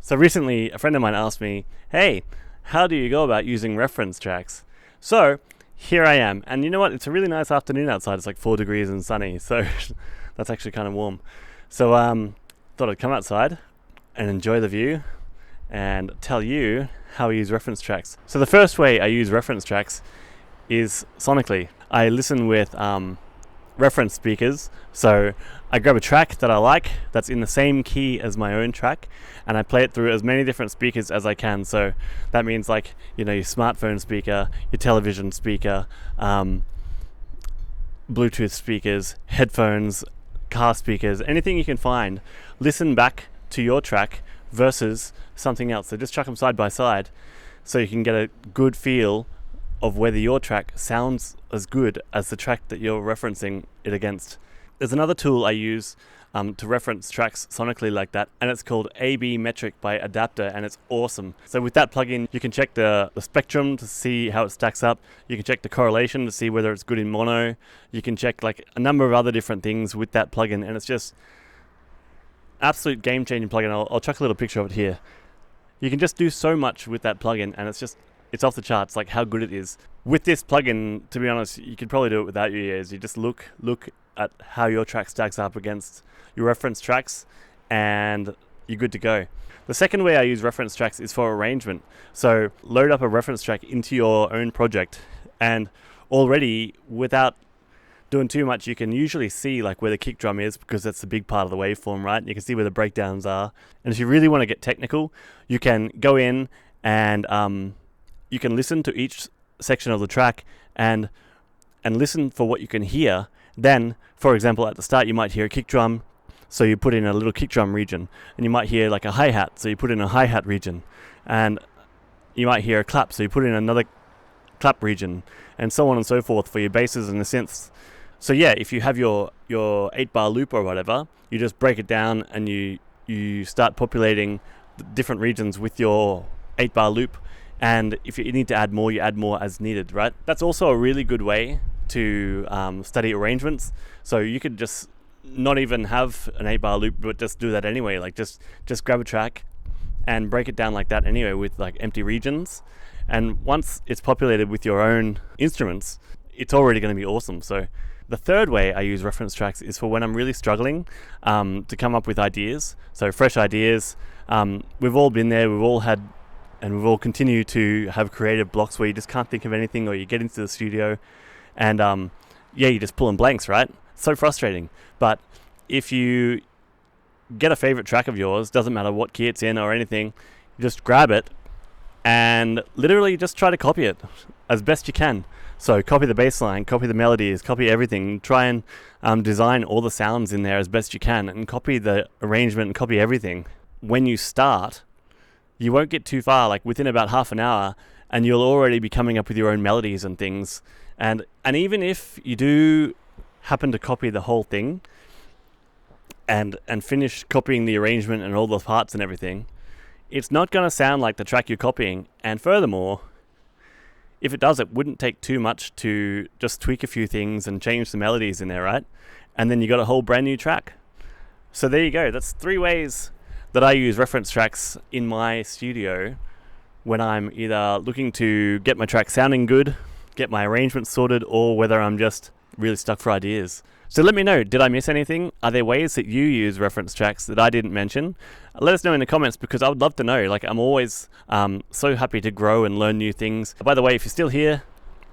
So recently, a friend of mine asked me, hey, how do you go about using reference tracks? So here I am. And you know what? It's a really nice afternoon outside. It's like 4 degrees and sunny. So that's actually kind of warm. So thought I'd come outside and enjoy the view and tell you how I use reference tracks. So the first way I use reference tracks is sonically. I listen with reference speakers. So I grab a track that I like that's in the same key as my own track, and I play it through as many different speakers as I can. So that means like, your smartphone speaker, your television speaker, Bluetooth speakers, headphones, car speakers, anything you can find. Listen back to your track versus something else. So just chuck them side by side so you can get a good feel of whether your track sounds as good as the track that you're referencing it against. There's another tool I use to reference tracks sonically like that, and it's called AB Metric by Adapter, and it's awesome. So with that plugin, you can check the spectrum to see how it stacks up. You can check the correlation to see whether it's good in mono. You can check like a number of other different things with that plugin, and it's just absolute game-changing plugin. I'll chuck a little picture of it here. You can just do so much with that plugin, and it's off the charts, like how good it is. With this plugin, to be honest, you could probably do it without your ears. You just look at how your track stacks up against your reference tracks, and you're good to go. The second way I use reference tracks is for arrangement. So load up a reference track into your own project, and already, without doing too much, you can usually see like where the kick drum is, because that's the big part of the waveform, right? You can see where the breakdowns are. And if you really want to get technical, you can go in and you can listen to each section of the track and listen for what you can hear. Then, for example, at the start you might hear a kick drum, so you put in a little kick drum region, and you might hear like a hi-hat, so you put in a hi-hat region, and you might hear a clap, so you put in another clap region, and so on and so forth for your basses and the synths. So yeah, if you have your 8-bar loop or whatever, you just break it down and you start populating the different regions with your 8-bar loop. And if you need to add more, you add more as needed, right? That's also a really good way to study arrangements. So you could just not even have an 8-bar loop, but just do that anyway. Like just grab a track and break it down like that anyway, with like empty regions. And once it's populated with your own instruments, it's already going to be awesome. So the third way I use reference tracks is for when I'm really struggling to come up with ideas. So fresh ideas. We've all been there. We've all had, and we've all continue to have creative blocks where you just can't think of anything, or you get into the studio and you're just pulling blanks, right? So frustrating. But if you get a favorite track of yours, doesn't matter what key it's in or anything, you just grab it and literally just try to copy it as best you can. So copy the bass line, copy the melodies, copy everything. Try and design all the sounds in there as best you can, and copy the arrangement and copy everything. When you start, you won't get too far, like within about half an hour, and you'll already be coming up with your own melodies and things. And even if you do happen to copy the whole thing and finish copying the arrangement and all the parts and everything, it's not going to sound like the track you're copying. And furthermore, if it does, it wouldn't take too much to just tweak a few things and change the melodies in there, right? And then you got a whole brand new track. So there you go. That's 3 ways that I use reference tracks in my studio when I'm either looking to get my track sounding good, get my arrangements sorted, or whether I'm just really stuck for ideas. So let me know, did I miss anything? Are there ways that you use reference tracks that I didn't mention? Let us know in the comments, because I would love to know. Like, I'm always so happy to grow and learn new things. By the way, if you're still here,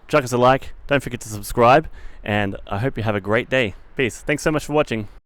chuck us a like, don't forget to subscribe, and I hope you have a great day. Peace. Thanks so much for watching.